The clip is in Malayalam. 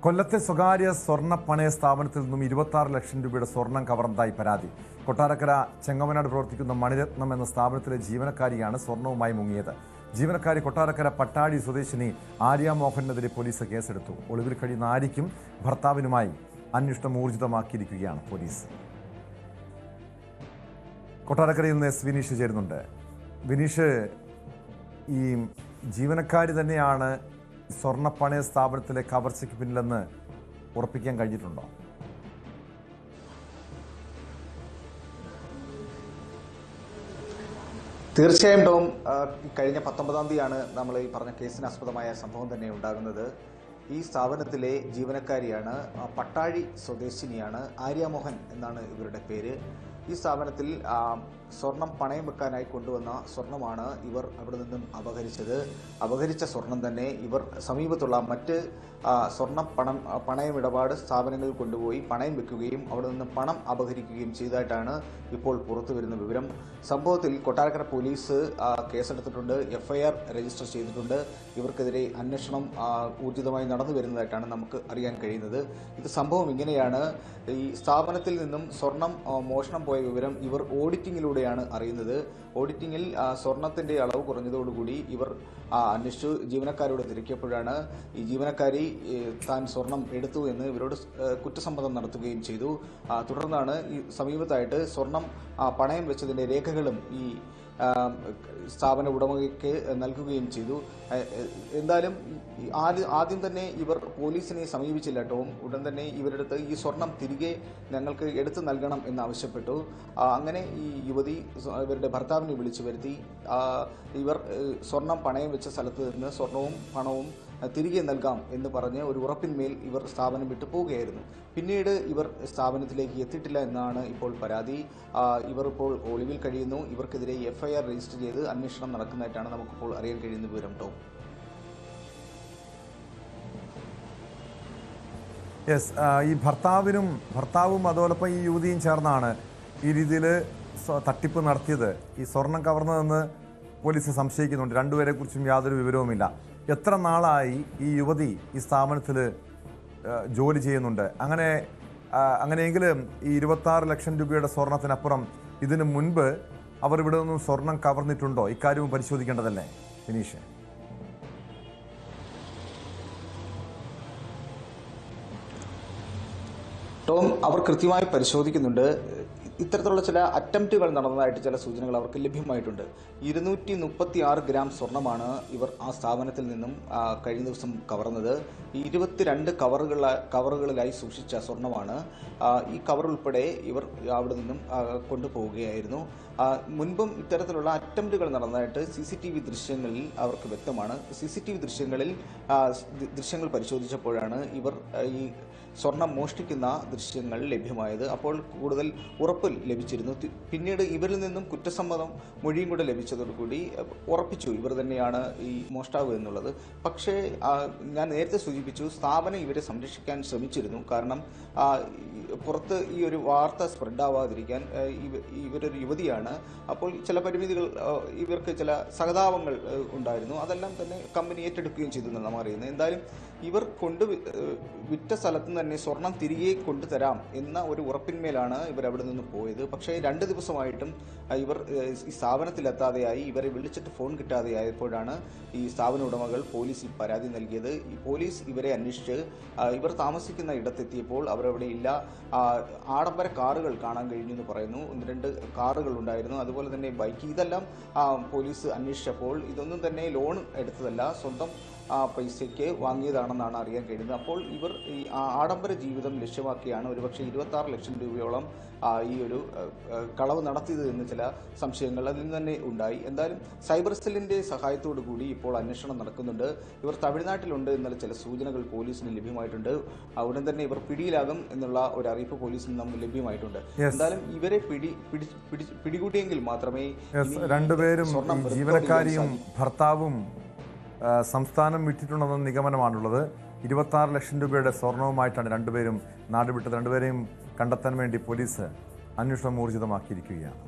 കൊല്ലത്തെ സ്വകാര്യ സ്വർണ്ണ പണയ സ്ഥാപനത്തിൽ നിന്നും 26 ലക്ഷം രൂപയുടെ സ്വർണം കവർന്നതായി പരാതി. കൊട്ടാരക്കര ചെങ്ങമനാട് പ്രവർത്തിക്കുന്ന മണിരത്നം എന്ന സ്ഥാപനത്തിലെ ജീവനക്കാരിയാണ് സ്വർണവുമായി മുങ്ങിയത്. ജീവനക്കാരി കൊട്ടാരക്കര പട്ടാഴി സ്വദേശിനി ആര്യ മോഹനെതിരെ പോലീസ് കേസെടുത്തു. ഒളിവിൽ കഴിയുന്ന ആര്യയ്ക്കും ഭർത്താവിനുമായി അന്വേഷണം ഊർജിതമാക്കിയിരിക്കുകയാണ് പോലീസ്. കൊട്ടാരക്കരയിൽ നിന്ന് എസ് വിനീഷ് ചേരുന്നുണ്ട്. വിനീഷ്, ഈ ജീവനക്കാരി തന്നെയാണ് സ്വർണ്ണ പണയ സ്ഥാപനത്തിലെ കവർച്ചയ്ക്ക് പിന്നിലെന്ന് ഉറപ്പിക്കാൻ കഴിഞ്ഞിട്ടുണ്ടോ? തീർച്ചയായും ടോം, കഴിഞ്ഞ 19-ാം തീയതിയാണ് നമ്മൾ ഈ പറഞ്ഞ കേസിനാസ്പദമായ സംഭവം തന്നെ ഉണ്ടാകുന്നത്. ഈ സ്ഥാപനത്തിലെ ജീവനക്കാരിയാണ്, പട്ടാഴി സ്വദേശിനിയാണ്, ആര്യ മോഹൻ എന്നാണ് ഇവരുടെ പേര്. ഈ സ്ഥാപനത്തിൽ സ്വർണം പണയം വെക്കാനായി കൊണ്ടുവന്ന സ്വർണമാണ് ഇവർ അവിടെ നിന്നും അപഹരിച്ച സ്വർണം തന്നെ ഇവർ സമീപത്തുള്ള മറ്റ് പണയമിടപാട് സ്ഥാപനങ്ങളിൽ കൊണ്ടുപോയി പണയം വെക്കുകയും അവിടെ നിന്ന് പണം അപഹരിക്കുകയും ചെയ്തതായിട്ടാണ് ഇപ്പോൾ പുറത്തു വരുന്ന വിവരം. സംഭവത്തിൽ കൊട്ടാരക്കര പോലീസ് കേസെടുത്തിട്ടുണ്ട്, FIR രജിസ്റ്റർ ചെയ്തിട്ടുണ്ട്. ഇവർക്കെതിരെ അന്വേഷണം ഊർജിതമായി നടന്നു വരുന്നതായിട്ടാണ് നമുക്ക് അറിയാൻ കഴിയുന്നത്. ഇത് സംഭവം ഇങ്ങനെയാണ്. ഈ സ്ഥാപനത്തിൽ നിന്നും സ്വർണം മോഷണം പോയ വിവരം ഇവർ ഓഡിറ്റിങ്ങിലൂടെയാണ് അറിയുന്നത്. ഓഡിറ്റിങ്ങിൽ സ്വർണത്തിന്റെ അളവ് കുറഞ്ഞതോടുകൂടി ഇവർ അന്വേഷിച്ചു. ജീവനക്കാരോട് തിരക്കിയപ്പോഴാണ് ഈ ജീവനക്കാരി താൻ സ്വർണം എടുത്തു എന്ന് ഇവരോട് കുറ്റസമ്മതം നടത്തുകയും ചെയ്തു. തുടർന്നാണ് ഈ സമീപത്തായിട്ട് സ്വർണം പണയം വെച്ചതിന്റെ രേഖകളും ഈ സ്ഥാപന ഉടമയ്ക്ക് നൽകുകയും ചെയ്തു. എന്തായാലും ആദ്യം തന്നെ ഇവർ പോലീസിനെ സമീപിച്ചില്ല ടോം. ഉടൻ തന്നെ ഇവരെടുത്ത് ഈ സ്വർണം തിരികെ ഞങ്ങൾക്ക് എടുത്തു നൽകണം എന്നാവശ്യപ്പെട്ടു. അങ്ങനെ ഈ യുവതി ഇവരുടെ ഭർത്താവിനെ വിളിച്ചു വരുത്തി ഇവർ സ്വർണം പണയം വെച്ച സ്ഥലത്ത് നിന്ന് സ്വർണവും പണവും തിരികെ നൽകാം എന്ന് പറഞ്ഞ് ഒരു ഉറപ്പിന്മേൽ ഇവർ സ്ഥാപനം വിട്ടു പോവുകയായിരുന്നു. പിന്നീട് ഇവർ സ്ഥാപനത്തിലേക്ക് എത്തിയിട്ടില്ല എന്നാണ് ഇപ്പോൾ പരാതി. ഇവർ ഇപ്പോൾ ഒളിവിൽ കഴിയുന്നു. ഇവർക്കെതിരെ FIR രജിസ്റ്റർ ചെയ്ത് അന്വേഷണം നടക്കുന്നതായിട്ടാണ് നമുക്കിപ്പോൾ അറിയാൻ കഴിയുന്ന വിവരം ടോം. യെസ്, ഈ ഭർത്താവും അതോടൊപ്പം ഈ യുവതിയും ചേർന്നാണ് ഈ രീതിയിൽ തട്ടിപ്പ് നടത്തിയത്. ഈ സ്വർണം കവർന്നതെന്ന് പോലീസ് സംശയിക്കുന്നുണ്ട്. രണ്ടുപേരെ കുറിച്ചും യാതൊരു വിവരവുമില്ല. എത്ര നാളായി ഈ യുവതി ഈ സ്ഥാപനത്തിൽ ജോലി ചെയ്യുന്നുണ്ട്? അങ്ങനെയെങ്കിൽ ഈ 26 ലക്ഷം രൂപയുടെ സ്വർണത്തിനപ്പുറം ഇതിനു മുൻപ് അവർ ഇവിടെ നിന്നും സ്വർണം കവർന്നിട്ടുണ്ടോ? ഇക്കാര്യവും പരിശോധിക്കേണ്ടതല്ലേ വിനീഷ്? ടോം, അവർ കൃത്യമായി പരിശോധിക്കുന്നുണ്ട്. ഇത്തരത്തിലുള്ള ചില അറ്റംപ്റ്റുകൾ നടന്നതായിട്ട് ചില സൂചനകൾ അവർക്ക് ലഭ്യമായിട്ടുണ്ട്. 236 ഗ്രാം സ്വർണമാണ് ഇവർ ആ സ്ഥാപനത്തിൽ നിന്നും കഴിഞ്ഞ ദിവസം കവർന്നത്. 22 കവറുകളിലായി സൂക്ഷിച്ച സ്വർണമാണ്. ഈ കവർ ഉൾപ്പെടെ ഇവർ അവിടെ നിന്നും കൊണ്ടുപോവുകയായിരുന്നു. മുൻപും ഇത്തരത്തിലുള്ള അറ്റംപ്റ്റുകൾ നടന്നതായിട്ട് CCTV ദൃശ്യങ്ങളിൽ അവർക്ക് വ്യക്തമാണ്. CCTV ദൃശ്യങ്ങൾ പരിശോധിച്ചപ്പോഴാണ് ഇവർ ഈ സ്വർണം മോഷ്ടിക്കുന്ന ദൃശ്യങ്ങൾ ലഭ്യമായത്. അപ്പോൾ കൂടുതൽ ഉറപ്പ് ലഭിച്ചിരുന്നു. പിന്നീട് ഇവരിൽ നിന്നും കുറ്റസമ്മതം മൊഴിയും കൂടെ ലഭിച്ചതോടുകൂടി ഉറപ്പിച്ചു ഇവർ തന്നെയാണ് ഈ മോഷ്ടാവ് എന്നുള്ളത്. പക്ഷേ ഞാൻ നേരത്തെ സൂചിപ്പിച്ചു, സ്ഥാപനം ഇവരെ സംരക്ഷിക്കാൻ ശ്രമിച്ചിരുന്നു. കാരണം പുറത്ത് ഈ ഒരു വാർത്ത സ്പ്രെഡ് ആവാതിരിക്കാൻ ഇവരൊരു യുവതിയാണ്. അപ്പോൾ ചില പരിമിതികൾ, ഇവർക്ക് ചില സഹതാപങ്ങൾ ഉണ്ടായിരുന്നു. അതെല്ലാം തന്നെ കമ്പനി ഏറ്റെടുക്കുകയും ചെയ്തു എന്നാണ് നാം അറിയുന്നത്. എന്തായാലും ഇവർ വിറ്റ സ്ഥലത്ത് തന്നെ സ്വർണം തിരികെ കൊണ്ടുതരാം എന്ന ഒരു ഉറപ്പിന്മേലാണ് ഇവർ അവിടെ നിന്ന് പോയത്. പക്ഷേ 2 ദിവസമായിട്ടും ഇവർ ഈ സ്ഥാപനത്തിലെത്താതെയായി. ഇവരെ വിളിച്ചിട്ട് ഫോൺ കിട്ടാതെയായപ്പോഴാണ് ഈ സ്ഥാപന ഉടമകൾ പോലീസിൽ പരാതി നൽകിയത്. ഈ പോലീസ് ഇവരെ അന്വേഷിച്ച് ഇവർ താമസിക്കുന്ന ഇടത്തെത്തിയപ്പോൾ അവരവിടെ ഇല്ല. ആഡംബര കാറുകൾ കാണാൻ കഴിഞ്ഞു എന്ന് പറയുന്നു. 1-2 കാറുകൾ ഉണ്ടായിരുന്നു, അതുപോലെ തന്നെ ബൈക്ക്. ഇതെല്ലാം പോലീസ് അന്വേഷിച്ചപ്പോൾ ഇതൊന്നും തന്നെ ലോൺ എടുത്തതല്ല, സ്വന്തം പൈസയ്ക്ക് വാങ്ങിയതാണെന്നാണ് അറിയാൻ കഴിയുന്നത്. അപ്പോൾ ഇവർ ഈ ആഡംബര ജീവിതം ലക്ഷ്യമാക്കിയാണ് ഒരുപക്ഷെ 26 ലക്ഷം രൂപയോളം ഈ ഒരു കളവ് നടത്തിയത് എന്ന് ചില സംശയങ്ങൾ അതിൽ നിന്ന് തന്നെ ഉണ്ടായി. എന്തായാലും സൈബർ സെല്ലിന്റെ സഹായത്തോടു കൂടി ഇപ്പോൾ അന്വേഷണം നടക്കുന്നുണ്ട്. ഇവർ തമിഴ്നാട്ടിലുണ്ട് എന്നുള്ള ചില സൂചനകൾ പോലീസിന് ലഭ്യമായിട്ടുണ്ട്. ഉടൻ തന്നെ ഇവർ പിടിയിലാകും എന്നുള്ള ഒരു അറിയിപ്പ് പോലീസിന് നമുക്ക് ലഭ്യമായിട്ടുണ്ട്. എന്തായാലും ഇവരെ പിടികൂടിയെങ്കിൽ മാത്രമേ രണ്ടുപേരും, ജീവനക്കാരിയും ഭർത്താവും, സംസ്ഥാനം വിട്ടിട്ടുണ്ടെന്ന നിഗമനമാണുള്ളത്. 26 ലക്ഷം രൂപയുടെ സ്വർണവുമായിട്ടാണ് രണ്ടുപേരും നാടുവിട്ടത്. രണ്ടുപേരെയും കണ്ടെത്താൻ വേണ്ടി പോലീസ് അന്വേഷണം ഊർജിതമാക്കിയിരിക്കുകയാണ്.